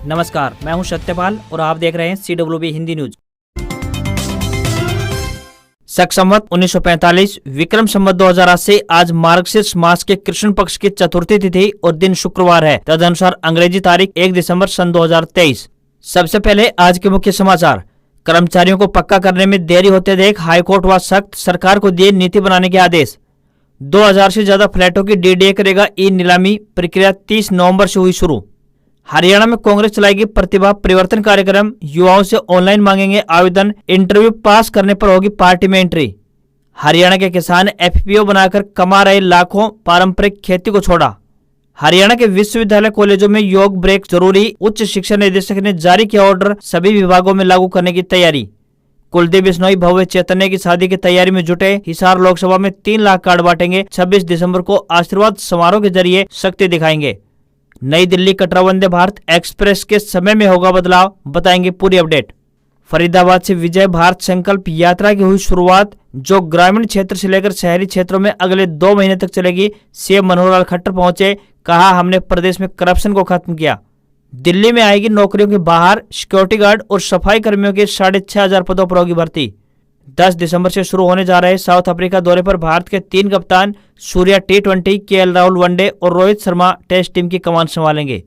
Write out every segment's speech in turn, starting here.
नमस्कार, मैं हूं सत्यपाल और आप देख रहे हैं CWB हिंदी न्यूज। शक संवत 1945 विक्रम संवत 2080 आज मार्गशीर्ष मास के कृष्ण पक्ष की चतुर्थी तिथि और दिन शुक्रवार है। तदनुसार अंग्रेजी तारीख 1 दिसंबर सन 2023। सबसे पहले आज के मुख्य समाचार। कर्मचारियों को पक्का करने में देरी होते देख हाईकोर्ट व सख्त, सरकार को दिए नीति बनाने के आदेश। 2000 से ज्यादा फ्लैटों की DDA करेगा ई नीलामी, प्रक्रिया 30 नवंबर से हुई शुरू। हरियाणा में कांग्रेस चलाएगी प्रतिभा परिवर्तन कार्यक्रम, युवाओं से ऑनलाइन मांगेंगे आवेदन, इंटरव्यू पास करने पर होगी पार्टी में एंट्री। हरियाणा के किसान FPO बनाकर कमा रहे लाखों, पारंपरिक खेती को छोड़ा। हरियाणा के विश्वविद्यालय कॉलेजों में योग ब्रेक जरूरी, उच्च शिक्षा निदेशक ने जारी किया ऑर्डर, सभी विभागों में लागू करने की तैयारी। कुलदीप बिश्नोई भव्य चैतन्य की शादी की तैयारी में जुटे। हिसार लोकसभा में 3 लाख कार्ड बांटेंगे। 26 दिसंबर को आशीर्वाद समारोह के जरिए शक्ति दिखाएंगे। नई दिल्ली कटरा वंदे भारत एक्सप्रेस के समय में होगा बदलाव, बताएंगे पूरी अपडेट। फरीदाबाद से विजय भारत संकल्प यात्रा की हुई शुरुआत, जो ग्रामीण क्षेत्र से लेकर शहरी क्षेत्रों में अगले 2 महीने तक चलेगी। CM मनोहर लाल खट्टर पहुंचे, कहा हमने प्रदेश में करप्शन को खत्म किया। दिल्ली में आएगी नौकरियों के बाहर, सिक्योरिटी गार्ड और सफाई कर्मियों के 6500 पदों पर होगी भर्ती। 10 दिसंबर से शुरू होने जा रहे साउथ अफ्रीका दौरे पर भारत के 3 कप्तान, Surya T20, KL Rahul one day और रोहित शर्मा टेस्ट टीम की कमान संभालेंगे।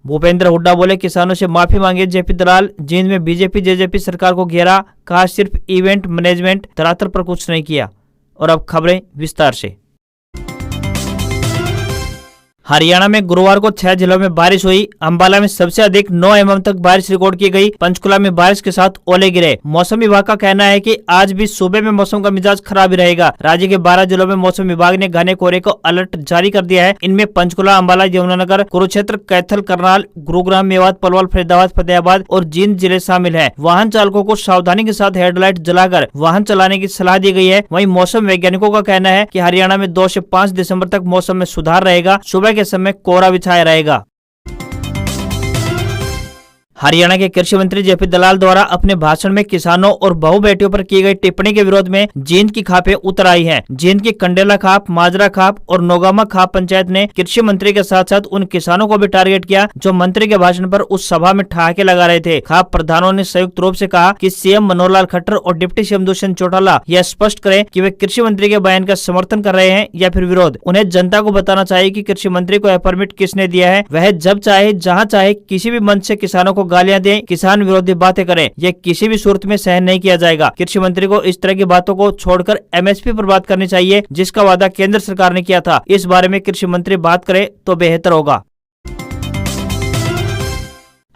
भूपेंद्र हुड्डा बोले किसानों से माफी मांगे JP दलाल। जींद में BJP JJP सरकार को घेरा, कहा सिर्फ इवेंट मैनेजमेंट धरातल पर कुछ नहीं किया। और अब खबरें विस्तार से। हरियाणा में गुरुवार को 6 जिलों में बारिश हुई। अंबाला में सबसे अधिक 9 mm तक बारिश रिकॉर्ड की गई। पंचकुला में बारिश के साथ ओले गिरे। मौसम विभाग का कहना है कि आज भी सूबे में मौसम का मिजाज खराब ही रहेगा। राज्य के 12 जिलों में मौसम विभाग ने घने कोहरे को अलर्ट जारी कर दिया है। इनमें पंचकुला, अंबाला, यमुनानगर, कुरुक्षेत्र, कैथल, करनाल, गुरुग्राम, मेवात, पलवल, फरीदाबाद, फतेहाबाद और जींद जिले शामिल है। वाहन चालकों को सावधानी के साथ हेडलाइट जलाकर वाहन चलाने की सलाह दी गई है। वहीं मौसम वैज्ञानिकों का कहना है कि हरियाणा में 2 से 5 दिसंबर तक मौसम में सुधार रहेगा। सुबह के समय कोहरा बिछाया रहेगा। हरियाणा के कृषि मंत्री JP दलाल द्वारा अपने भाषण में किसानों और बहु बेटियों पर की गई टिप्पणी के विरोध में जींद की खापें उतर आई हैं। जींद की कंडेला खाप, माजरा खाप और नोगामा खाप पंचायत ने कृषि मंत्री के साथ साथ उन किसानों को भी टारगेट किया जो मंत्री के भाषण पर उस सभा में ठहाके लगा रहे थे। खाप प्रधानों ने संयुक्त रूप से कहा कि CM मनोहर लाल खट्टर और डिप्टी CM दुष्यंत चौटाला यह स्पष्ट करें कि वे कृषि मंत्री के बयान का समर्थन कर रहे हैं या फिर विरोध। उन्हें जनता को बताना चाहिए कि कृषि मंत्री को यह परमिट किसने दिया है। वह जब चाहे, जहाँ चाहे, किसी भी मंच से किसानों को गालियां दें, किसान विरोधी बातें करें, यह किसी भी सूरत में सहन नहीं किया जाएगा। कृषि मंत्री को इस तरह की बातों को छोड़कर MSP पर बात करनी चाहिए, जिसका वादा केंद्र सरकार ने किया था। इस बारे में कृषि मंत्री बात करे तो बेहतर होगा।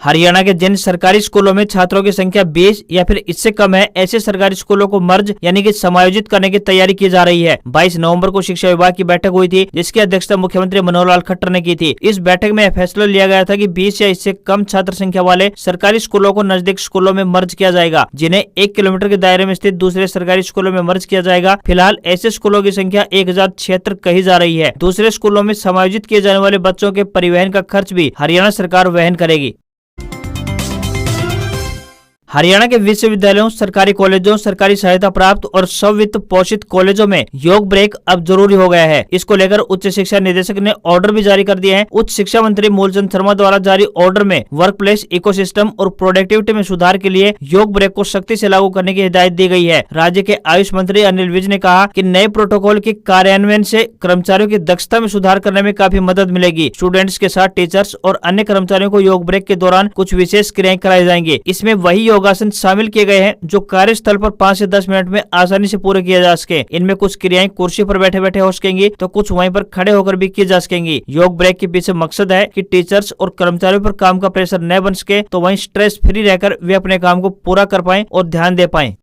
हरियाणा के जिन सरकारी स्कूलों में छात्रों की संख्या 20 या फिर इससे कम है, ऐसे सरकारी स्कूलों को मर्ज यानी कि समायोजित करने की तैयारी की जा रही है। 22 नवंबर को शिक्षा विभाग की बैठक हुई थी, जिसकी अध्यक्षता मुख्यमंत्री मनोहर लाल खट्टर ने की थी। इस बैठक में फैसला लिया गया था कि 20 या इससे कम छात्र संख्या वाले सरकारी स्कूलों को नजदीक स्कूलों में मर्ज किया जाएगा, जिन्हें 1 किलोमीटर के दायरे में स्थित दूसरे सरकारी स्कूलों में मर्ज किया जाएगा। फिलहाल ऐसे स्कूलों की संख्या 1076 कही जा रही है। दूसरे स्कूलों में समायोजित किए जाने वाले बच्चों के परिवहन का खर्च भी हरियाणा सरकार वहन करेगी। हरियाणा के विश्वविद्यालयों, सरकारी कॉलेजों, सरकारी सहायता प्राप्त और स्ववित्त पोषित कॉलेजों में योग ब्रेक अब जरूरी हो गया है। इसको लेकर उच्च शिक्षा निदेशक ने ऑर्डर भी जारी कर दिए हैं। उच्च शिक्षा मंत्री मूलचंद शर्मा द्वारा जारी ऑर्डर में वर्क प्लेस इकोसिस्टम और प्रोडक्टिविटी में सुधार के लिए योग ब्रेक को सख्ती से लागू करने की हिदायत दी गई है। राज्य के आयुष मंत्री अनिल विज ने कहा कि नए प्रोटोकॉल के कार्यान्वयन से कर्मचारियों की दक्षता में सुधार करने में काफी मदद मिलेगी। स्टूडेंट्स के साथ टीचर्स और अन्य कर्मचारियों को योग ब्रेक के दौरान कुछ विशेष क्रियाएं कराई जाएंगी। इसमें वही योगासन शामिल किए गए हैं जो कार्यस्थल पर 5 से 10 मिनट में आसानी से पूरे किए जा सके। इनमें कुछ क्रियाएं कुर्सी पर बैठे बैठे हो सकेंगी तो कुछ वहीं पर खड़े होकर भी की जा सकेंगी। योग ब्रेक के पीछे मकसद है कि टीचर्स और कर्मचारियों पर काम का प्रेशर न बन सके, तो वहीं स्ट्रेस फ्री रहकर वे अपने काम को पूरा कर पाएं और ध्यान दे पाएं।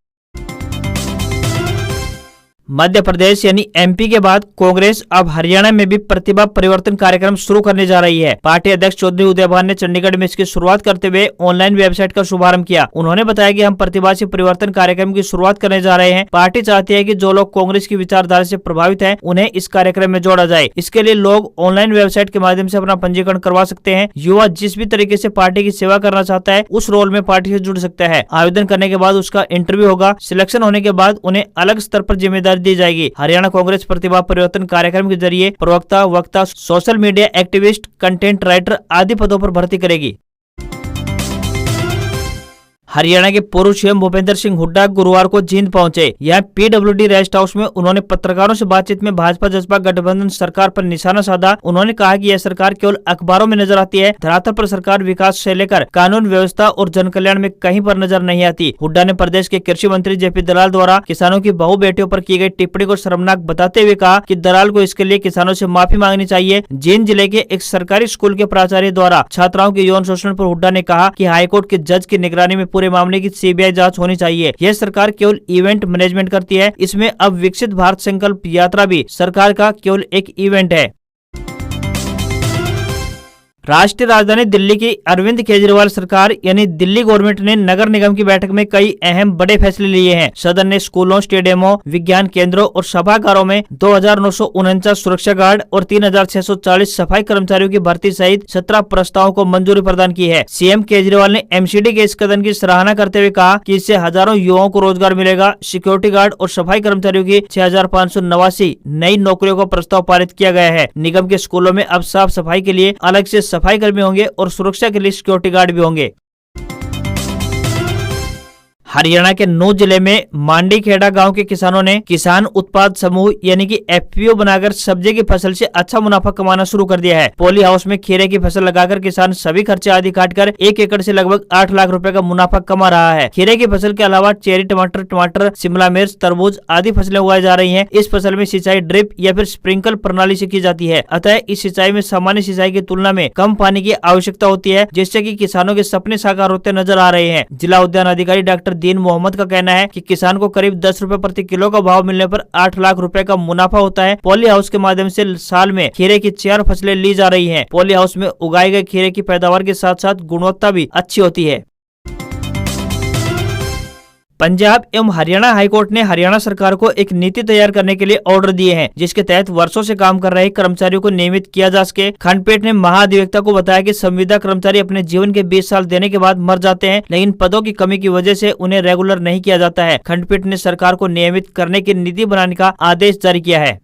मध्य प्रदेश यानी MP के बाद कांग्रेस अब हरियाणा में भी प्रतिभा परिवर्तन कार्यक्रम शुरू करने जा रही है। पार्टी अध्यक्ष चौधरी उदयभान ने चंडीगढ़ में इसकी शुरुआत करते हुए ऑनलाइन वेबसाइट का शुभारंभ किया। उन्होंने बताया कि हम प्रतिभाशी परिवर्तन कार्यक्रम की शुरुआत करने जा रहे हैं। पार्टी चाहती है कि जो लोग कांग्रेस की विचारधारा से प्रभावित हैं, उन्हें इस कार्यक्रम में जोड़ा जाए। इसके लिए लोग ऑनलाइन वेबसाइट के माध्यम से अपना पंजीकरण करवा सकते हैं। युवा जिस भी तरीके से पार्टी की सेवा करना चाहता है, उस रोल में पार्टी से जुड़ सकता है। आवेदन करने के बाद उसका इंटरव्यू होगा। सिलेक्शन होने के बाद उन्हें अलग स्तर पर जिम्मेदारी दी जाएगी। हरियाणा कांग्रेस प्रतिभा परिवर्तन कार्यक्रम के जरिए प्रवक्ता, वक्ता, social media activist, content writer आदि पदों पर भर्ती करेगी। हरियाणा के पूर्व सीएम भूपेंद्र सिंह हुड्डा गुरुवार को जींद पहुंचे। यहाँ पीडब्ल्यूडी रेस्ट हाउस में उन्होंने पत्रकारों से बातचीत में भाजपा जसपा गठबंधन सरकार पर निशाना साधा। उन्होंने कहा कि यह सरकार केवल अखबारों में नजर आती है, धरातल पर सरकार विकास से लेकर कानून व्यवस्था और जन कल्याण में कहीं पर नजर नहीं आती। हुड्डा ने प्रदेश के कृषि मंत्री जेपी दलाल द्वारा किसानों की बहु बेटियों पर की गई टिप्पणी को शर्मनाक बताते हुए कहा कि दलाल को इसके लिए किसानों से माफी मांगनी चाहिए। जींद जिले के एक सरकारी स्कूल के प्राचार्य द्वारा छात्राओं के यौन शोषण पर हुड्डा ने कहा कि हाईकोर्ट के जज की निगरानी में पूरे मामले की सीबीआई जांच होनी चाहिए। यह सरकार केवल इवेंट मैनेजमेंट करती है। इसमें अब विकसित भारत संकल्प यात्रा भी सरकार का केवल एक इवेंट है। राष्ट्रीय राजधानी दिल्ली की अरविंद केजरीवाल सरकार यानी दिल्ली गवर्नमेंट ने नगर निगम की बैठक में कई अहम बड़े फैसले लिए हैं। सदन ने स्कूलों, स्टेडियमों, विज्ञान केंद्रों और सभागारों में 2,949 सुरक्षा गार्ड और 3,640 सफाई कर्मचारियों की भर्ती सहित 17 प्रस्तावों को मंजूरी प्रदान की है। सीएम केजरीवाल ने एमसीडी के इस कदम की सराहना करते हुए कहा कि इससे हजारों युवाओं को रोजगार मिलेगा। सिक्योरिटी गार्ड और सफाई कर्मचारियों की 6,589 नई नौकरियों का प्रस्ताव पारित किया गया है। निगम के स्कूलों में अब साफ सफाई के लिए अलग से सफाई कर्मी होंगे और सुरक्षा के लिए सिक्योरिटी गार्ड भी होंगे। हरियाणा के नूंह जिले में मांडी खेड़ा गांव के किसानों ने किसान उत्पाद समूह यानी कि एफपीओ बनाकर सब्जी की फसल से अच्छा मुनाफा कमाना शुरू कर दिया है। पॉली हाउस में खीरे की फसल लगाकर किसान सभी खर्चे आदि काटकर 1 एकड़ से लगभग 8 लाख रुपए का मुनाफा कमा रहा है। खीरे की फसल के अलावा चेरी, टमाटर, शिमला मिर्च, तरबूज आदि फसलें उगाई जा रही है। इस फसल में सिंचाई ड्रिप या फिर स्प्रिंकल प्रणाली से की जाती है। अतः इस सिंचाई में सामान्य सिंचाई की तुलना में कम पानी की आवश्यकता होती है, जिससे कि किसानों के सपने साकार होते नजर आ रहे हैं। जिला उद्यान अधिकारी डॉक्टर दीन मोहम्मद का कहना है कि किसान को करीब 10 रुपए प्रति किलो का भाव मिलने पर 8 लाख रुपए का मुनाफा होता है। पॉली हाउस के माध्यम से साल में खीरे की 4 फसलें ली जा रही हैं। पॉली हाउस में उगाए गए खीरे की पैदावार के साथ साथ गुणवत्ता भी अच्छी होती है। पंजाब एवं हरियाणा हाईकोर्ट ने हरियाणा सरकार को एक नीति तैयार करने के लिए ऑर्डर दिए हैं, जिसके तहत वर्षों से काम कर रहे कर्मचारियों को नियमित किया जा सके। खंडपीठ ने महाधिवक्ता को बताया कि संविदा कर्मचारी अपने जीवन के 20 साल देने के बाद मर जाते हैं, लेकिन पदों की कमी की वजह से उन्हें रेगुलर नहीं किया जाता है। खंडपीठ ने सरकार को नियमित करने की नीति बनाने का आदेश जारी किया है।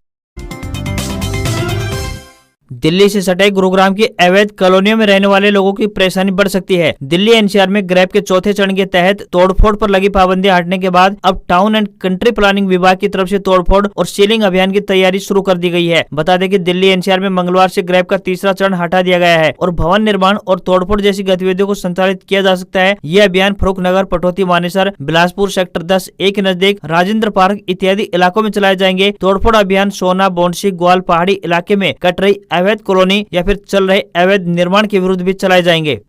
दिल्ली से सटे गुरुग्राम की अवैध कॉलोनियों में रहने वाले लोगों की परेशानी बढ़ सकती है। दिल्ली एनसीआर में ग्रैब के चौथे चरण के तहत तोड़फोड़ पर लगी पाबंदी हटने के बाद अब टाउन एंड कंट्री प्लानिंग विभाग की तरफ से तोड़फोड़ और सीलिंग अभियान की तैयारी शुरू कर दी गई है। बता दें कि दिल्ली एनसीआर में मंगलवार से ग्रैब का तीसरा चरण हटा दिया गया है और भवन निर्माण और तोड़फोड़ जैसी गतिविधियों को संचालित किया जा सकता है। यह अभियान फरूख नगर, पटौती, मानेसर, बिलासपुर, सेक्टर 10A के नजदीक राजेंद्र पार्क इत्यादि इलाकों में चलाए जाएंगे। तोड़फोड़ अभियान सोना, बोंडसी, ग्वाल पहाड़ी इलाके में कट रही अवैध कॉलोनी या फिर चल रहे अवैध निर्माण के विरुद्ध भी चलाए जाएंगे।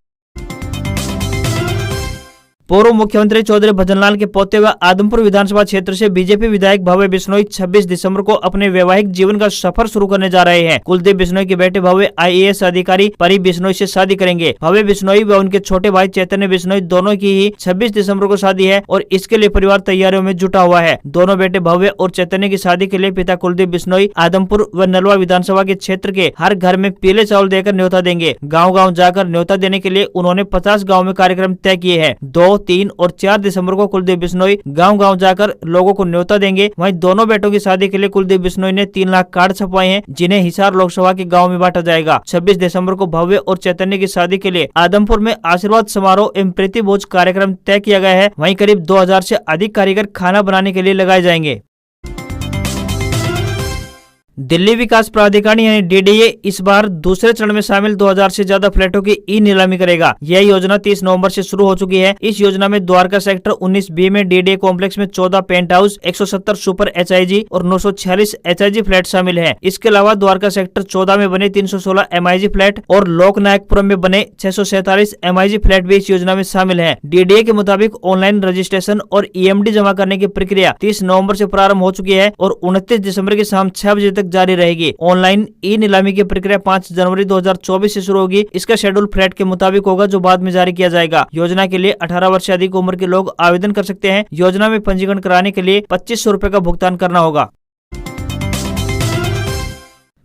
पूर्व मुख्यमंत्री चौधरी भजनलाल के पोते व आदमपुर विधानसभा क्षेत्र से बीजेपी विधायक भव्य बिश्नोई 26 दिसंबर को अपने वैवाहिक जीवन का सफर शुरू करने जा रहे हैं। कुलदीप बिश्नोई के बेटे भव्य IAS अधिकारी परी बिश्नोई से शादी करेंगे। भव्य बिश्नोई व उनके छोटे भाई चैतन्य बिश्नोई दोनों की ही 26 दिसंबर को शादी है और इसके लिए परिवार तैयारियों में जुटा हुआ है। दोनों बेटे भव्य और चैतन्य की शादी के लिए पिता कुलदीप बिश्नोई आदमपुर व नलवा विधानसभा के क्षेत्र के हर घर में पीले चावल देकर न्योता देंगे। गाँव-गाँव जाकर न्योता देने के लिए उन्होंने 50 गाँव में कार्यक्रम तय किए हैं। 2, 3 और 4 दिसंबर को कुलदीप बिश्नोई गांव-गांव जाकर लोगों को न्योता देंगे। वहीं दोनों बेटों की शादी के लिए कुलदीप बिश्नोई ने 3 लाख कार्ड छपवाए हैं, जिन्हें हिसार लोकसभा के गांव में बांटा जाएगा। 26 दिसंबर को भव्य और चैतन्य की शादी के लिए आदमपुर में आशीर्वाद समारोह एवं प्रीति भोज कार्यक्रम तय किया गया है। वहीं करीब 2000 से अधिक कारीगर खाना बनाने के लिए लगाए जाएंगे। दिल्ली विकास प्राधिकरण यानी DDA इस बार दूसरे चरण में शामिल 2000 से ज्यादा फ्लैटों की नीलामी करेगा। यह योजना 30 नवंबर से शुरू हो चुकी है। इस योजना में द्वारका सेक्टर 19B में DDA कॉम्प्लेक्स में 14 पेंट हाउस, 170 सुपर HIG और 946 HIG फ्लैट शामिल हैं। इसके अलावा द्वारका सेक्टर 14 में बने 316 MIG फ्लैट और लोकनायकपुरम में बने 647 MIG फ्लैट भी इस योजना में शामिल है। DDA के मुताबिक ऑनलाइन रजिस्ट्रेशन और EMD जमा करने की प्रक्रिया 30 नवम्बर से प्रारंभ हो चुकी है और 29 दिसंबर की शाम 6 बजे तक जारी रहेगी। ऑनलाइन नीलामी की प्रक्रिया 5 जनवरी 2024 से शुरू होगी। इसका शेड्यूल फ्लैट के मुताबिक होगा, जो बाद में जारी किया जाएगा। योजना के लिए 18 वर्ष से अधिक उम्र के लोग आवेदन कर सकते हैं। योजना में पंजीकरण कराने के लिए 2500 रुपए का भुगतान करना होगा।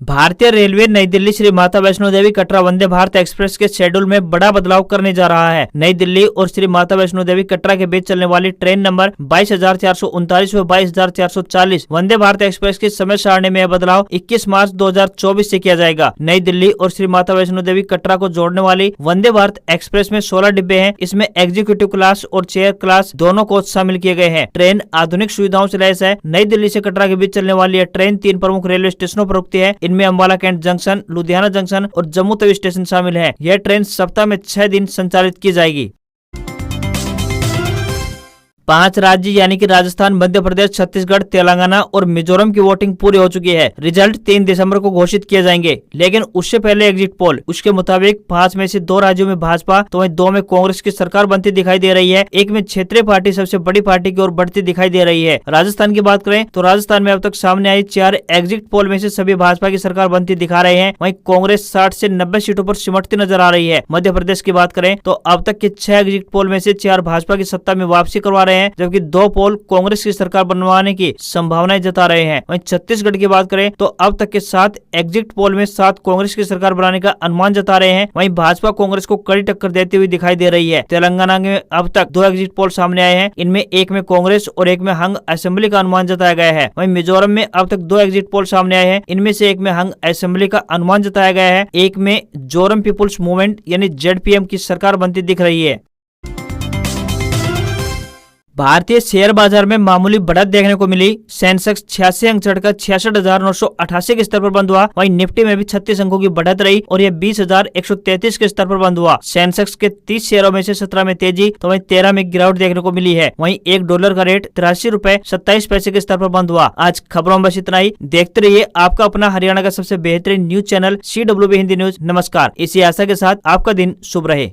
भारतीय रेलवे नई दिल्ली श्री माता वैष्णो देवी कटरा वंदे भारत एक्सप्रेस के शेड्यूल में बड़ा बदलाव करने जा रहा है। नई दिल्ली और श्री माता वैष्णो देवी कटरा के बीच चलने वाली ट्रेन नंबर 22,439 व 22,440 वंदे भारत एक्सप्रेस की समय सारणी में यह बदलाव 21 मार्च 2024 से किया जाएगा। नई दिल्ली और श्री माता वैष्णो देवी कटरा को जोड़ने वाली वंदे भारत एक्सप्रेस में 16 डिब्बे हैं। इसमें एग्जीक्यूटिव क्लास और चेयर क्लास दोनों कोच शामिल किए गए हैं। ट्रेन आधुनिक सुविधाओं से लैस है। नई दिल्ली से कटरा के बीच चलने वाली यह ट्रेन 3 प्रमुख रेलवे स्टेशनों पर रुकती है। इनमें Ambala cantt junction, Ludhiana junction और जम्मू तवी स्टेशन शामिल है। यह ट्रेन सप्ताह में 6 दिन संचालित की जाएगी। 5 राज्य यानी कि राजस्थान, मध्य प्रदेश, छत्तीसगढ़, तेलंगाना और मिजोरम की वोटिंग पूरी हो चुकी है। रिजल्ट 3 दिसंबर को घोषित किए जाएंगे, लेकिन उससे पहले एग्जिट पोल उसके मुताबिक 5 में से 2 राज्यों में भाजपा तो वहीं 2 में कांग्रेस की सरकार बनती दिखाई दे रही है। एक में क्षेत्रीय पार्टी सबसे बड़ी पार्टी की ओर बढ़ती दिखाई दे रही है। राजस्थान की बात करें तो राजस्थान में अब तक सामने आई 4 एग्जिट पोल में से सभी भाजपा की सरकार बनती दिखा रहे हैं। वहीं कांग्रेस 60 से 90 सीटों पर सिमटती नजर आ रही है। मध्य प्रदेश की बात करें तो अब तक के 6 एग्जिट पोल में से 4 भाजपा की सत्ता में वापसी करवा रहे हैं, जबकि 2 पोल कांग्रेस की सरकार बनवाने की संभावनाएं जता रहे हैं। वहीं छत्तीसगढ़ की बात करें तो अब तक के 7 एग्जिट पोल में 7 कांग्रेस की सरकार बनाने का अनुमान जता रहे हैं। वहीं भाजपा कांग्रेस को कड़ी टक्कर देती हुई दिखाई दे रही है। तेलंगाना में अब तक 2 एग्जिट पोल सामने आए हैं। इनमें एक में कांग्रेस और एक में हंग असेंबली का अनुमान जताया गया है। वहीं मिजोरम में अब तक 2 एग्जिट पोल सामने आए हैं। इनमें से एक में हंग असेंबली का अनुमान जताया गया है। एक में जोरम पीपुल्स मूवमेंट यानी ZPM की सरकार बनती दिख रही है। भारतीय शेयर बाजार में मामूली बढ़त देखने को मिली। सेंसेक्स 86 अंक चढ़कर 66,988 के स्तर पर बंद हुआ। वहीं निफ्टी में भी 36 अंकों की बढ़त रही और यह 20,133 के स्तर पर बंद हुआ। सेंसेक्स के 30 शेयरों में से 17 में तेजी तो वहीं 13 में गिरावट देखने को मिली है। वहीं $1 का रेट 83 रुपए 27 पैसे के स्तर पर बंद हुआ। आज खबरों में बस इतना ही। देखते रहिए आपका अपना हरियाणा का सबसे बेहतरीन news channel CWB Hindi news. नमस्कार। इसी आशा के साथ आपका दिन शुभ रहे।